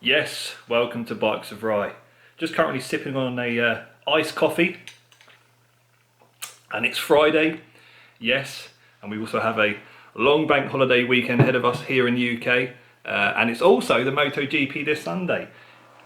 Yes, welcome to Bikes of Rye. Just currently sipping on a iced coffee, and it's Friday, yes, and we also have a long bank holiday weekend ahead of us here in the UK, and it's also the MotoGP this Sunday.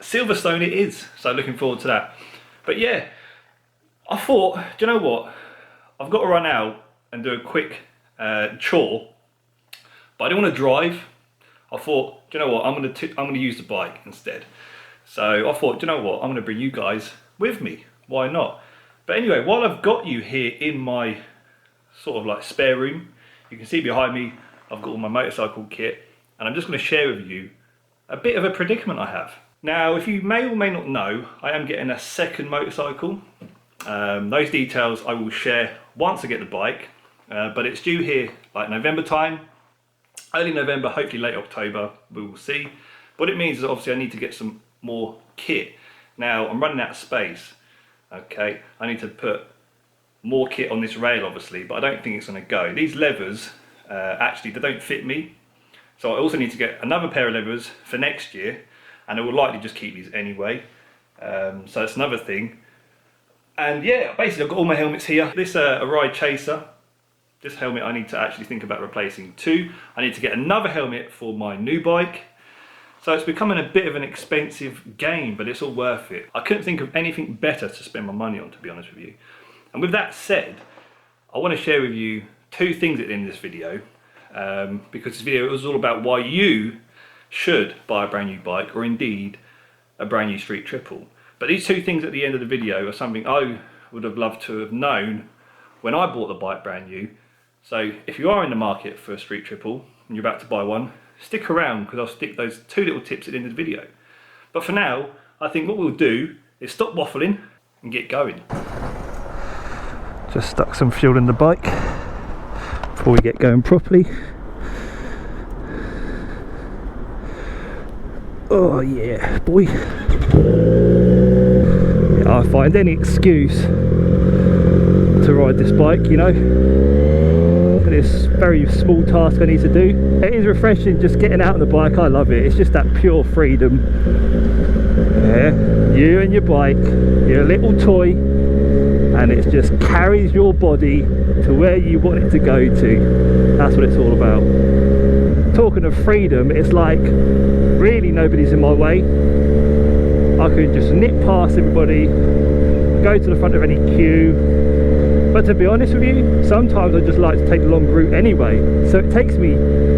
Silverstone it is, so looking forward to that. But yeah, I thought, do you know what, I've got to run out and do a quick chore, but I don't want to drive. I thought, do you know what, I'm going to use the bike instead. So I thought, do you know what, I'm going to bring you guys with me. Why not? But anyway, while I've got you here in my sort of like spare room, you can see behind me I've got all my motorcycle kit, and I'm just going to share with you a bit of a predicament I have. Now, if you may or may not know, I am getting a second motorcycle. Those details I will share once I get the bike, but it's due here like November time. Early November, hopefully late October, we will see. What it means is obviously I need to get some more kit. Now, I'm running out of space, okay? I need to put more kit on this rail, obviously, but I don't think it's gonna go. These levers, actually, they don't fit me. So I also need to get another pair of levers for next year, and I will likely just keep these anyway. So that's another thing. And yeah, basically I've got all my helmets here. This a Ride Chaser. This helmet I need to actually think about replacing too. I need to get another helmet for my new bike. So it's becoming a bit of an expensive game, but it's all worth it. I couldn't think of anything better to spend my money on, to be honest with you. And with that said, I want to share with you two things at the end of this video, because this video was all about why you should buy a brand new bike, or indeed a brand new street triple. But these two things at the end of the video are something I would have loved to have known when I bought the bike brand new. So if you are in the market for a street triple and you're about to buy one, stick around, because I'll stick those two little tips at the end of the video. But for now, I think what we'll do is stop waffling and get going. Just stuck some fuel in the bike before we get going properly. Oh yeah, boy. Yeah, I find any excuse to ride this bike, you know. This very small task I need to do. It is refreshing just getting out on the bike. I love it. It's just that pure freedom. Yeah, you and your bike, your little toy, and it just carries your body to where you want it to go to. That's what it's all about. Talking of freedom, it's like really nobody's in my way. I can just nip past everybody, go to the front of any queue. But to be honest with you, sometimes I just like to take the long route anyway. So it takes me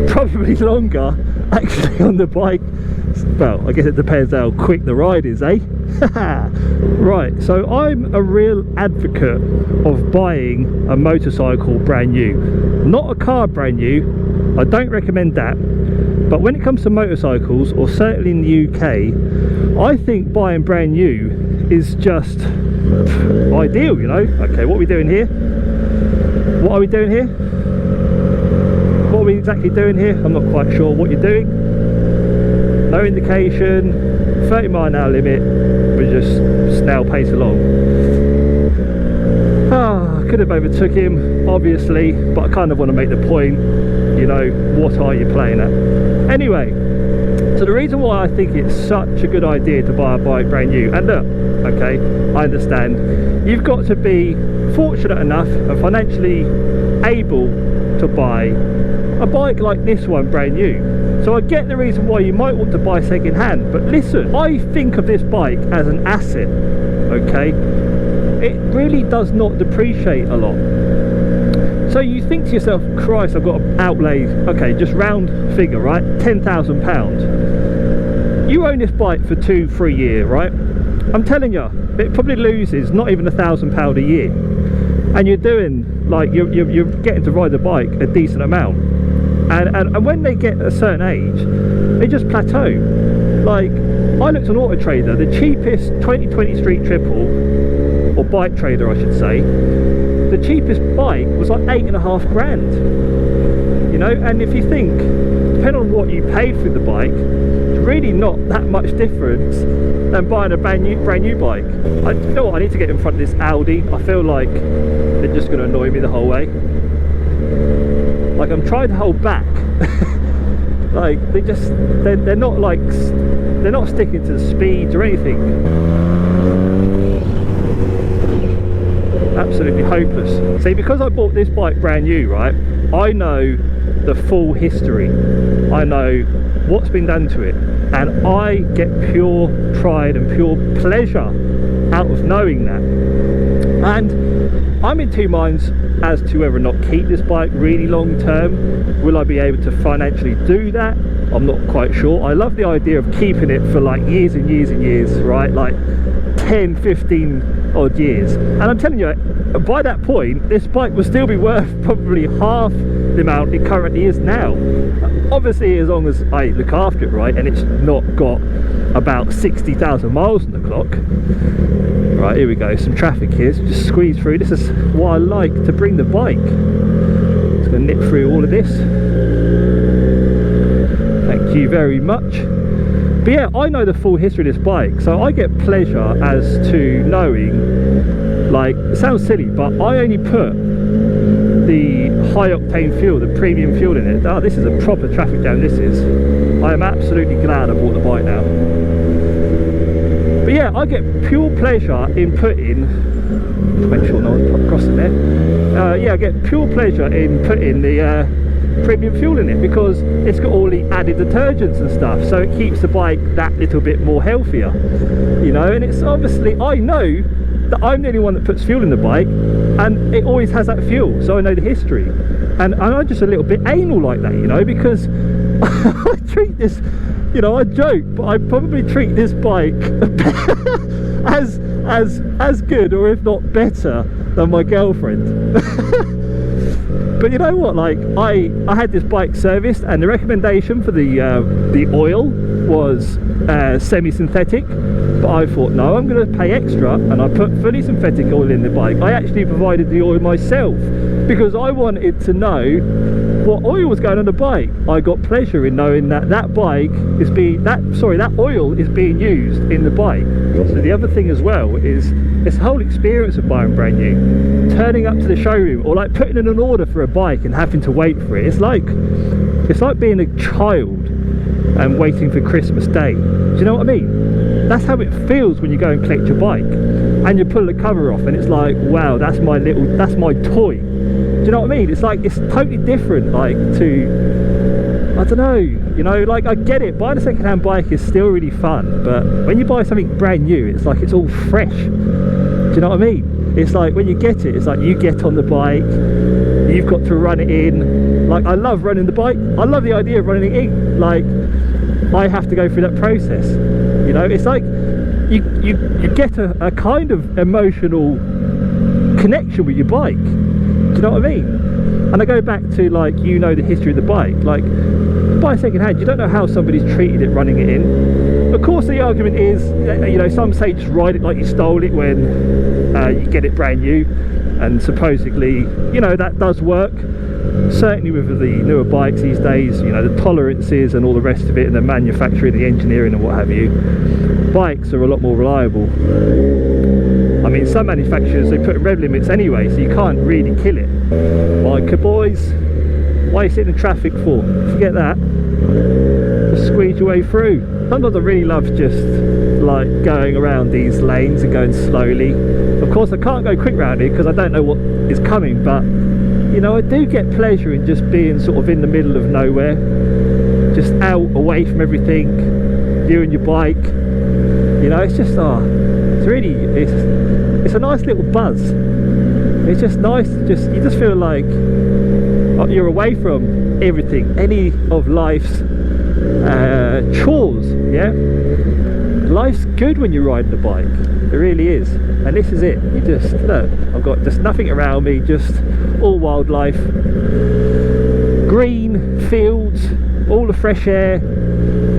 probably longer actually on the bike. Well, I guess it depends how quick the ride is, eh? Right, so I'm a real advocate of buying a motorcycle brand new. Not a car brand new, I don't recommend that. But when it comes to motorcycles, or certainly in the UK, I think buying brand new is just ideal, you know. Okay, what are we doing here? What are we doing here? What are we exactly doing here? I'm not quite sure what you're doing. No indication. 30-mile-an-hour limit, we just snail pace along. I could have overtook him, obviously, but I kind of want to make the point, you know, what are you playing at? Anyway, so the reason why I think it's such a good idea to buy a bike brand new, and look, okay, I understand, you've got to be fortunate enough and financially able to buy a bike like this one brand new. So I get the reason why you might want to buy second hand, but listen, I think of this bike as an asset, okay? It really does not depreciate a lot. So you think to yourself, Christ, I've got to outlay, okay, just round figure, right, £10,000. You own this bike for 2-3 years, right? I'm telling you, it probably loses not even £1,000 a year, and you're doing, like, you're getting to ride the bike a decent amount, and when they get a certain age, they just plateau. Like, I looked on Auto Trader, the cheapest 2020 street triple, or Bike Trader I should say, the cheapest bike was like 8.5 grand, you know. And if you think, depending on what you paid for the bike, it's really not that much difference than buying a brand new bike. You know what, I need to get in front of this Audi. I feel like they're just going to annoy me the whole way. Like, I'm trying to hold back Like they're not like, they're not sticking to the speeds or anything. Absolutely hopeless. See, because I bought this bike brand new, right, I know the full history. I know what's been done to it, and I get pure pride and pure pleasure out of knowing that. And I'm in two minds as to whether or not keep this bike really long term. Will I be able to financially do that? I'm not quite sure. I love the idea of keeping it for like years and years and years, right, like 10, 15 odd years. And I'm telling you, by that point this bike will still be worth probably half the amount it currently is now. Obviously, as long as I look after it right, and it's not got about 60,000 miles on the clock. Right, here we go, some traffic here, so just squeeze through. This is what I like to bring the bike. Just gonna nip through all of this. Thank you very much. But yeah, I know the full history of this bike, so I get pleasure as to knowing, like, it sounds silly, but I only put the high octane fuel, the premium fuel in it. Oh, this is a proper traffic jam, this is. I am absolutely glad I bought the bike now. But yeah, I get pure pleasure in putting, make sure no one's crossing there. Yeah, I get pure pleasure in putting the premium fuel in it, because it's got all the added detergents and stuff, so it keeps the bike that little bit more healthier, you know. And it's obviously, I know that I'm the only one that puts fuel in the bike, and it always has that fuel, so I know the history. And I'm just a little bit anal like that, you know, because I treat this, you know, I joke, but I probably treat this bike as good, or if not better, than my girlfriend. But you know what, like, I had this bike serviced, and the recommendation for the oil was semi-synthetic, but I thought, no, I'm going to pay extra, and I put fully synthetic oil in the bike. I actually provided the oil myself, because I wanted to know what oil was going on the bike. I got pleasure in knowing that that oil is being used in the bike. So the other thing as well is, it's the whole experience of buying brand new, turning up to the showroom, or like putting in an order for a bike and having to wait for it. It's like being a child and waiting for Christmas Day. Do you know what I mean? That's how it feels when you go and collect your bike and you pull the cover off, and it's like, wow, that's my toy. Do you know what I mean? It's like, it's totally different, like, to, I don't know, you know, like, I get it, buying a second-hand bike is still really fun, but when you buy something brand new, it's like it's all fresh. Do you know what I mean? It's like, when you get it, it's like you get on the bike, you've got to run it in. Like, I love running the bike. I love the idea of running it in. Like, I have to go through that process, you know. It's like you get a kind of emotional connection with your bike. Do you know what I mean? And I go back to, like, you know, the history of the bike. Like, buy second hand, you don't know how somebody's treated it running it in. Of course, the argument is, you know, some say just ride it like you stole it when you get it brand new, and supposedly, you know, that does work. Certainly with the newer bikes these days, you know, the tolerances and all the rest of it, and the manufacturing, the engineering and what have you, bikes are a lot more reliable. I mean, some manufacturers, they put rev limits anyway, so you can't really kill it. Biker boys, why are you sitting in traffic for? Forget that. Just squeeze your way through. Sometimes I really love just like going around these lanes and going slowly. Of course, I can't go quick round here because I don't know what is coming, but you know, I do get pleasure in just being sort of in the middle of nowhere, just out, away from everything, you and your bike. You know, it's just, it's really, it's a nice little buzz. It's just nice to you just feel like you're away from everything, any of life's chores, yeah? Life's good when you're riding a bike, it really is. And this is it, you just, look, I've got just nothing around me, just all wildlife, green fields, all the fresh air,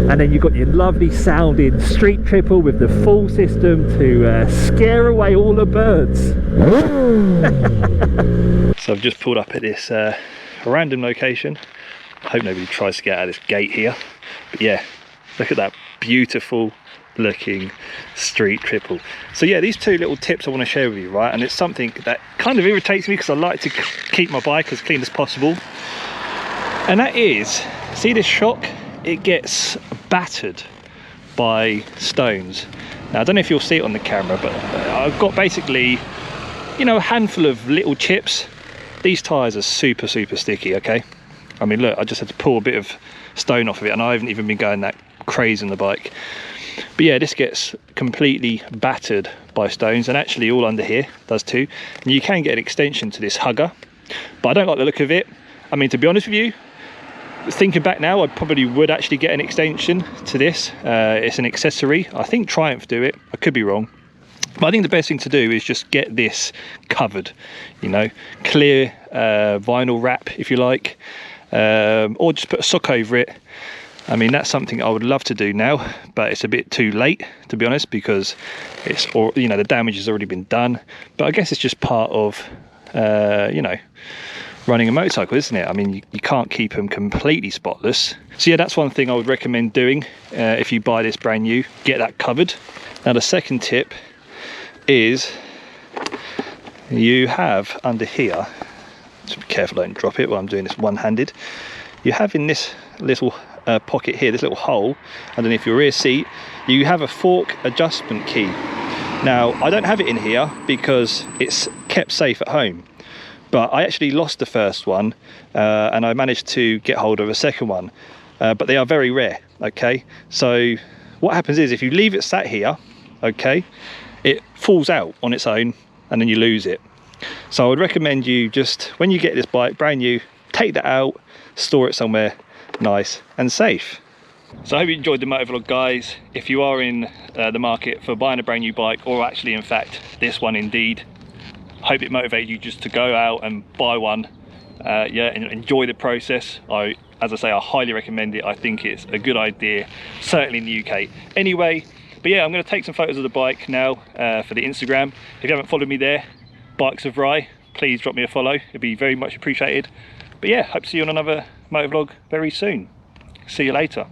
and then you've got your lovely sounding street triple with the full system to scare away all the birds. So I've just pulled up at this random location. I hope nobody tries to get out of this gate here, but yeah, look at that beautiful looking street triple. So yeah, these two little tips I want to share with you, right? And it's something that kind of irritates me because I like to keep my bike as clean as possible, and that is, see this shock it gets battered by stones. Now I don't know if you'll see it on the camera, but I've got basically, you know, a handful of little chips. These tyres are super sticky, okay? I mean, look, I just had to pull a bit of stone off of it, and I haven't even been going that crazy on the bike. But yeah, this gets completely battered by stones, and actually all under here does too. And you can get an extension to this hugger, but I don't like the look of it. I mean, to be honest with you, thinking back now, I probably would actually get an extension to this. It's an accessory. I think Triumph do it. I could be wrong. But I think the best thing to do is just get this covered, you know, clear vinyl wrap if you like, or just put a sock over it. I mean, that's something I would love to do now, but it's a bit too late, to be honest, because it's, or you know, the damage has already been done. But I guess it's just part of, you know, running a motorcycle, isn't it? I mean, you can't keep them completely spotless. So yeah, that's one thing I would recommend doing if you buy this brand new, get that covered. Now the second tip is you have under here, just be careful I don't drop it while I'm doing this one-handed, you have in this little pocket here, this little hole underneath your rear seat, you have a fork adjustment key. Now I don't have it in here because it's kept safe at home, but I actually lost the first one and I managed to get hold of a second one, but they are very rare, okay? So what happens is if you leave it sat here, okay, it falls out on its own and then you lose it. So I would recommend you just, when you get this bike brand new, take that out, store it somewhere nice and safe. So I hope you enjoyed the motovlog, guys. If you are in the market for buying a brand new bike, or actually in fact this one indeed, hope it motivated you just to go out and buy one, yeah, and enjoy the process. As I say, I highly recommend it. I think it's a good idea, certainly in the UK anyway. But yeah, I'm going to take some photos of the bike now for the Instagram. If you haven't followed me there, Bikes of Rye, please drop me a follow. It'd be very much appreciated. But yeah, hope to see you on another motovlog very soon. See you later.